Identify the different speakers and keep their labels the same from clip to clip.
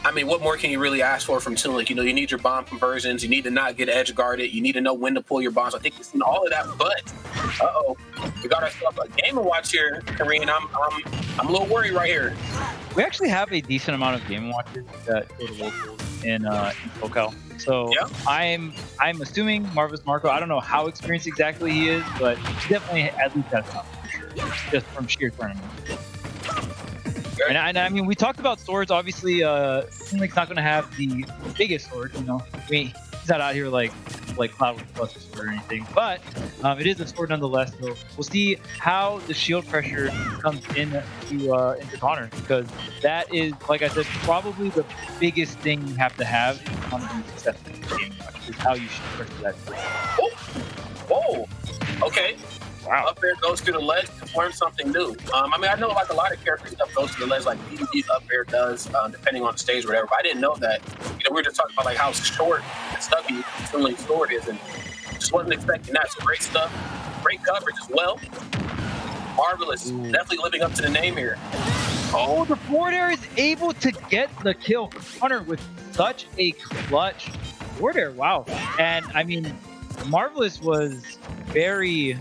Speaker 1: I mean, what more can you really ask for from Toon? Like, you know, you need your bomb conversions. You need to not get edge guarded. You need to know when to pull your bombs. I think we've seen all of that. But we got ourselves a game to watch here, Kareem. I'm a little worried right here.
Speaker 2: We actually have a decent amount of game watchers that go to locals in SoCal. So
Speaker 1: yeah.
Speaker 2: I'm assuming Marvelous Marco. I don't know how experienced exactly he is, but he definitely at least has some for sure, just from sheer tournament. And I mean, we talked about swords. Obviously, Link's not going to have the biggest sword. You know, I mean, he's not out here like Cloud with the Buster Sword or anything. But it is a sword nonetheless. So we'll see how the shield pressure comes into Connor, because that is, like I said, probably the biggest thing you have to have on the successful game is how you shield pressure that sword.
Speaker 1: Oh, okay.
Speaker 2: Wow.
Speaker 1: Up air goes to the ledge to learn something new. I mean, I know like a lot of character stuff goes to the ledge, like VGB's up air does, depending on the stage or whatever. But I didn't know that. You know, we were just talking about like how short and stuffy Toon Link's sword is, and just wasn't expecting that. So great stuff, great coverage as well. Marvelous, definitely living up to the name here.
Speaker 2: Oh, the forward air is able to get the kill. Connor with such a clutch forward air. Wow. And I mean, Marvelous was very.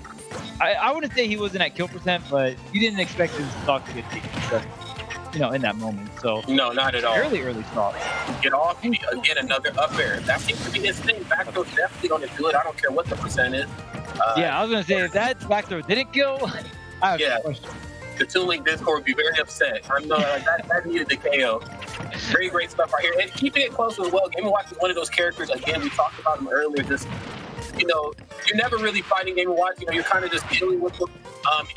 Speaker 2: I wouldn't say he wasn't at kill percent, but you didn't expect his stock to get taken, you know, in that moment. So
Speaker 1: no, not at all.
Speaker 2: Fairly early stock.
Speaker 1: Get off and get another up air. That seems to be his thing. Back throw definitely going to do it. I don't care what the percent is.
Speaker 2: Yeah, I was going to say, if that back throw didn't kill, I have a question.
Speaker 1: The Toon Link Discord would be very upset. I know that needed the KO. Very great stuff right here. And keeping it close as well. Game & Watch is one of those characters, again, we talked about him earlier, just, you know, you're never really fighting Game & Watch. You know, you're kind of just dealing with them.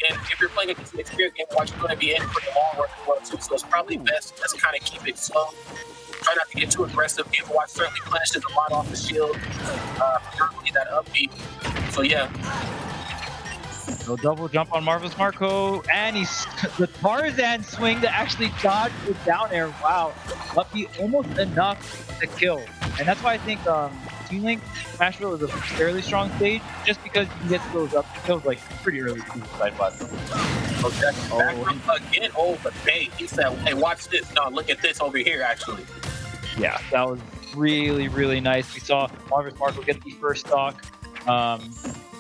Speaker 1: And if you're playing against an experienced Game & Watch, you're going to be in for the long run as well, too. So it's probably best to just kind of keep it slow. Try not to get too aggressive. Game & Watch certainly punishes a lot off the shield. Not really that upbeat. So, yeah.
Speaker 2: No double jump on Marvelous Marco, and he's the Tarzan swing to actually dodge the down air. Wow, lucky almost enough to kill. And that's why I think Toon Link Nashville is a fairly strong stage, just because you get those up kills like pretty early to the side platform.
Speaker 1: Okay, again, but he said, hey, watch this. No, look at this over here, actually.
Speaker 2: Yeah, that was really, really nice. We saw Marvelous Marco get the first stock.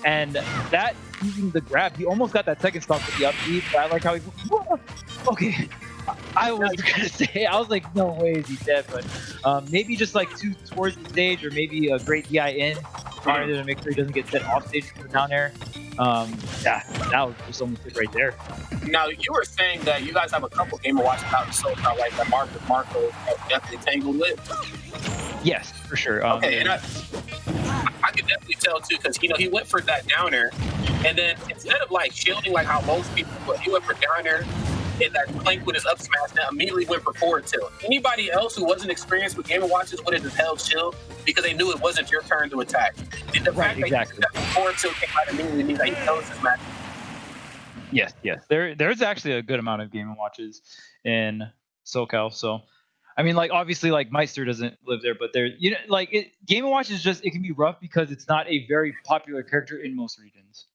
Speaker 2: And that, using the grab, he almost got that second stock with the up B, but I like how he... Okay, I was going to say, I was like, no way is he dead, but maybe just like two towards the stage, or maybe a great DI in, to make sure he doesn't get set off stage from down there. Yeah, that was just almost it right there.
Speaker 1: Now, you were saying that you guys have a couple Game & Watch out, so like that Marco definitely tangled with.
Speaker 2: Yes, for sure.
Speaker 1: Okay, and I could definitely tell too, because you know he went for that downer, and then instead of like shielding like how most people would, he went for downer and that plank with his up smash. Now immediately went for forward tilt. Anybody else who wasn't experienced with Game & Watches would have just held shield because they knew it wasn't your turn to attack. And the fact
Speaker 2: exactly.
Speaker 1: that forward tilt came out immediately means that he knows his match.
Speaker 2: Yes. There's actually a good amount of Game & Watches in SoCal, so. I mean, like, obviously, like, Meister doesn't live there, but there, you know, like, Game & Watch is just, it can be rough because it's not a very popular character in most regions.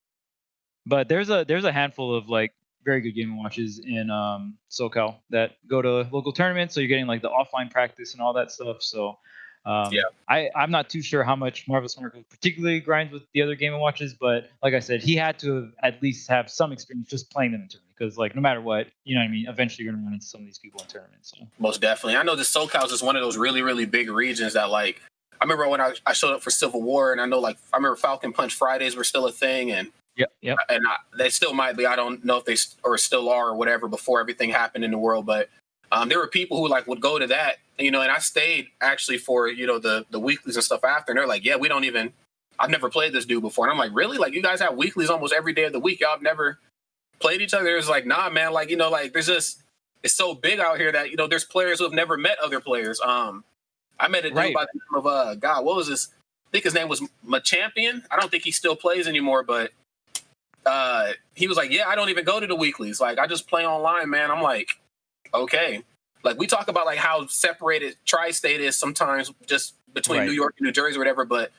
Speaker 2: But there's a handful of, like, very good Game & Watches in SoCal that go to local tournaments, so you're getting, like, the offline practice and all that stuff, so. Yeah. I'm not too sure how much Marvelous Marco particularly grinds with the other Game & Watches, but like I said, he had to at least have some experience just playing them in tournament, because like no matter what, you know what I mean, eventually you're going to run into some of these people in tournaments. So.
Speaker 1: Most definitely. I know the SoCal is just one of those really, really big regions that like, I remember when I showed up for Civil War, and I know like, I remember Falcon Punch Fridays were still a thing, and
Speaker 2: Yep.
Speaker 1: And they still might be. I don't know if they or still are or whatever before everything happened in the world, but there were people who like would go to that, you know, and I stayed actually for, you know, the weeklies and stuff after, and they're like, yeah, I've never played this dude before. And I'm like, really? Like, you guys have weeklies almost every day of the week. Y'all have never played each other? It's like, nah, man. Like, you know, like there's just, it's so big out here that, you know, there's players who have never met other players. I met a dude by the name of, God, what was this? I think his name was Machampion. I don't think he still plays anymore, but he was like, yeah, I don't even go to the weeklies. Like, I just play online, man. I'm like, okay. Like, we talk about like how separated tri-state is sometimes just between New York and New Jersey or whatever, but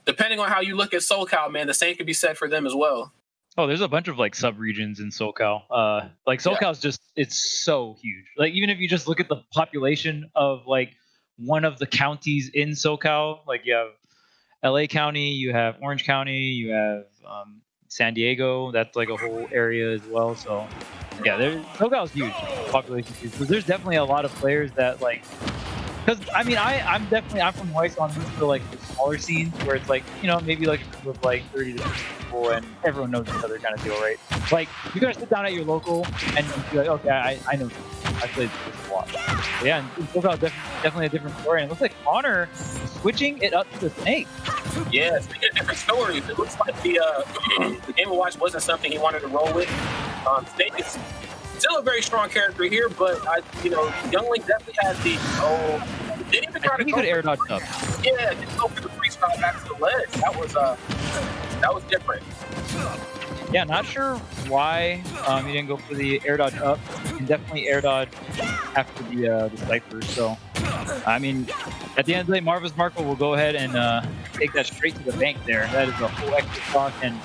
Speaker 1: depending on how you look at SoCal, man, the same could be said for them as well.
Speaker 2: Oh, there's a bunch of like sub-regions in SoCal. Like
Speaker 1: Yeah.
Speaker 2: SoCal's just it's so huge. Like even if you just look at the population of like one of the counties in SoCal, like you have LA County, you have Orange County, you have San Diego. That's like a whole area as well. So yeah, SoCal's huge. Population huge. So there's definitely a lot of players that like. Because I mean, I'm from Hawaii, so I'm used to like the smaller scenes where it's like maybe like a group of like 30 to 50 people and everyone knows each other kind of deal, right? Like you're gonna sit down at your local and you be like, okay, I know this. I played this a lot. But yeah, and SoCal definitely a different story. And it looks like Connor switching it up to the Snake.
Speaker 1: Yeah, speaking of different stories, it looks like the Game & Watch wasn't something he wanted to roll with. Snake is still a very strong character here, but Young Link definitely has didn't even try to
Speaker 2: he could air dodge up.
Speaker 1: Yeah, didn't go for the freestyle back to the ledge. That was different.
Speaker 2: Yeah, not sure why he didn't go for the air dodge up. He can definitely air dodge after the cypher. So, I mean, at the end of the day, Marvelous Marco will go ahead and take that straight to the bank there. That is a whole extra stock, and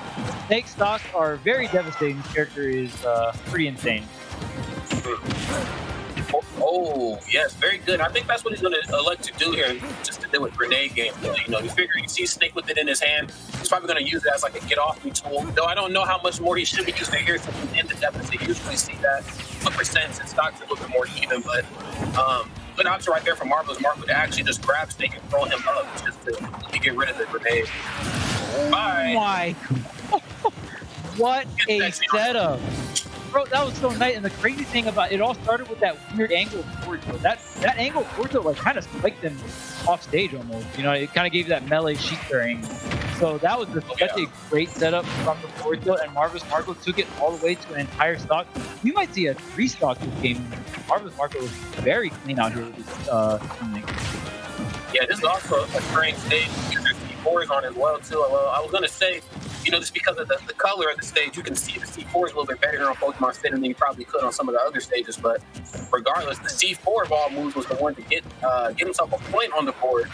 Speaker 2: Snake stocks are very devastating. This character is pretty insane.
Speaker 1: Oh, yes, very good. I think that's what he's going to elect to do here, just to deal with grenade gameplay. You figure you see Snake with it in his hand. He's probably going to use it as like a get-off-me tool. Though I don't know how much more he should be using it here since he's in the deficit. You usually see that a percent and stocks a little bit more even. But good option right there for Marvelous Marco to actually just grab Snake and throw him up just to get rid of the grenade. Bye.
Speaker 2: My what a setup. Bro, that was so nice, and the crazy thing about it all started with that weird angle forward tilt. That angle forward tilt like kind of spiked them off stage almost. It kind of gave you that melee sheet there angle. So that was such a great setup from the forward tilt, and Marvelous Marco took it all the way to an entire stock. We might see a 3-stock this game. Marvelous Marco was very clean out here with this thing.
Speaker 1: Yeah, this is also a strange stage. There's C4s on as well too. Well, I was gonna say, just because of the color of the stage, you can see the C4s a little bit better here on Pokemon Stadium than you probably could on some of the other stages. But regardless, the C4 of all moves was the one to get himself a point on the board.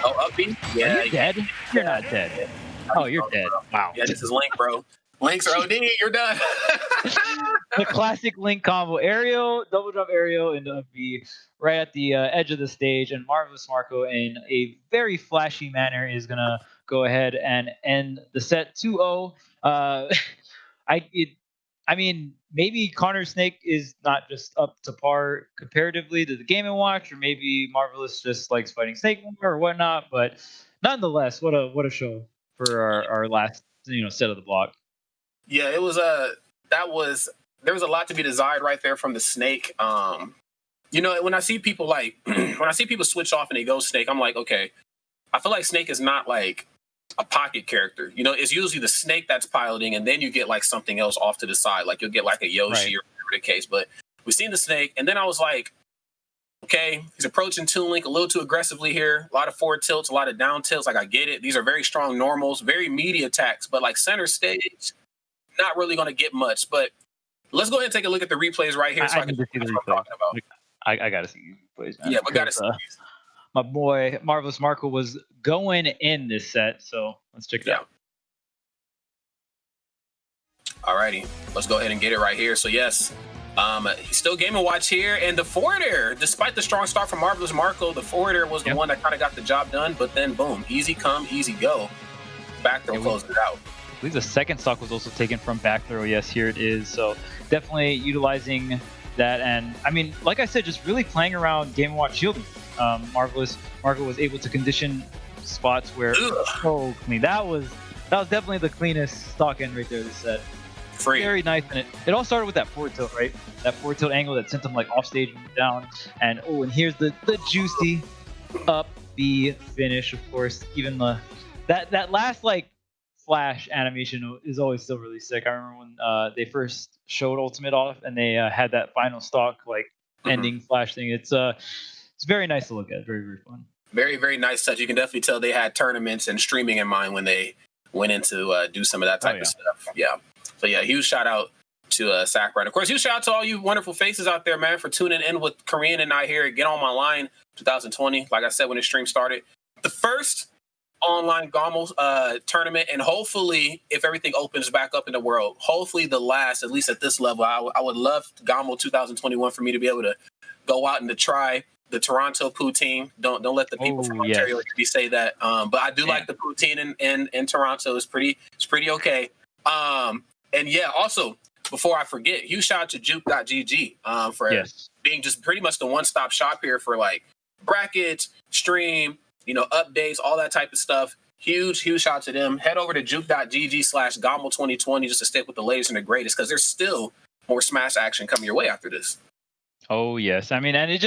Speaker 1: Oh, up B? Yeah.
Speaker 2: Are you dead? You're not dead. Oh, you're dead. Wow.
Speaker 1: Yeah, this is Link, bro. Links are OD. You're done.
Speaker 2: The classic Link combo: aerial, double jump aerial, and up B right at the edge of the stage. And Marvelous Marco, in a very flashy manner, is gonna go ahead and end the set 2-0. I mean, maybe Connor Snake is not just up to par comparatively to the Game & Watch, or maybe Marvelous just likes fighting Snake more or whatnot. But nonetheless, what a show for our last set of the block.
Speaker 1: Yeah, it was there was a lot to be desired right there from the Snake. When I see people switch off and they go Snake, I'm like, okay, I feel like Snake is not like a pocket character. It's usually the Snake that's piloting, and then you get like something else off to the side, like you'll get like a Yoshi or whatever the case. But we've seen the Snake, and then I was like, okay, he's approaching Toon Link a little too aggressively here. A lot of forward tilts, a lot of down tilts. Like I get it; these are very strong normals, very meaty attacks, but like center stage, not really going to get much. But let's go ahead and take a look at the replays right here, so I can see what I'm talking about.
Speaker 2: I gotta see the replays, man.
Speaker 1: Yeah, we gotta see.
Speaker 2: My boy Marvelous Marco was going in this set, so let's check it out.
Speaker 1: Alrighty, let's go ahead and get it right here. So yes, he's still Game & Watch here, and the forward air, despite the strong start from Marvelous Marco, the forward air was the one that kind of got the job done. But then boom, easy come, easy go. Back throw closed it out.
Speaker 2: I believe the second stock was also taken from back throw. Yes, here it is. So definitely utilizing that, and I mean, like I said, just really playing around Game & Watch shielding. Marvelous Marco was able to condition spots where so clean. That was definitely the cleanest stock end right there this set.
Speaker 1: Free.
Speaker 2: Very nice, and it all started with that forward tilt, right? That forward tilt angle that sent him like off stage and down. And and here's the juicy up B finish, of course. Even that last like flash animation is always still really sick. I remember when they first showed Ultimate off and they had that final stock like ending flash thing. It's very nice to look at. Very, very fun. Very,
Speaker 1: very nice touch. You can definitely tell they had tournaments and streaming in mind when they went into do some of that type of stuff. Yeah. So yeah, huge shout out to Sakurai. Of course, huge shout out to all you wonderful faces out there, man, for tuning in with Korean and I here at Get On My Line 2020. Like I said when the stream started, the first online GOML tournament, and hopefully, if everything opens back up in the world, hopefully the last, at least at this level, I would love GOML 2021 for me to be able to go out and to try the Toronto poutine. Don't let the people from Ontario hear me say that. But I do like the poutine in Toronto. It's pretty okay. And yeah, also before I forget, huge shout out to Juke.gg for being just pretty much the one-stop shop here for like brackets, stream, updates, all that type of stuff. Huge shout out to them. Head over to juke.gg/GOML2020 just to stick with the latest and the greatest, because there's still more Smash action coming your way after this.
Speaker 2: Oh yes, I mean, and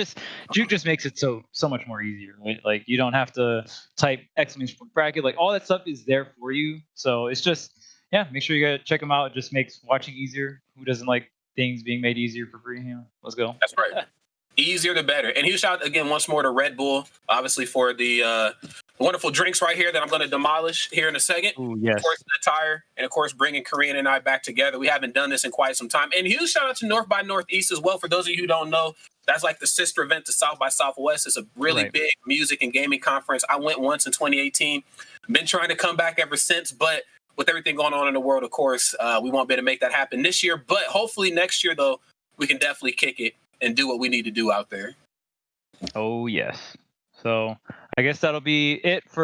Speaker 2: Juke just makes it so much more easier, right? Like you don't have to type exclamation point bracket, like all that stuff is there for you. So it's just, make sure you gotta check them out. It just makes watching easier. Who doesn't like things being made easier for free? Let's go.
Speaker 1: That's right. Easier the better. And huge shout out again once more to Red Bull, obviously for the wonderful drinks right here that I'm going to demolish here in a second.
Speaker 2: Ooh, yes.
Speaker 1: Of course, the attire, and of course, bringing Korean and I back together. We haven't done this in quite some time. And huge shout out to North by Northeast as well. For those of you who don't know, that's like the sister event to South by Southwest. It's a really big music and gaming conference. I went once in 2018. Been trying to come back ever since, but with everything going on in the world, of course, we won't be able to make that happen this year. But hopefully next year, though, we can definitely kick it and do what we need to do out there.
Speaker 2: Oh, yes. So I guess that'll be it for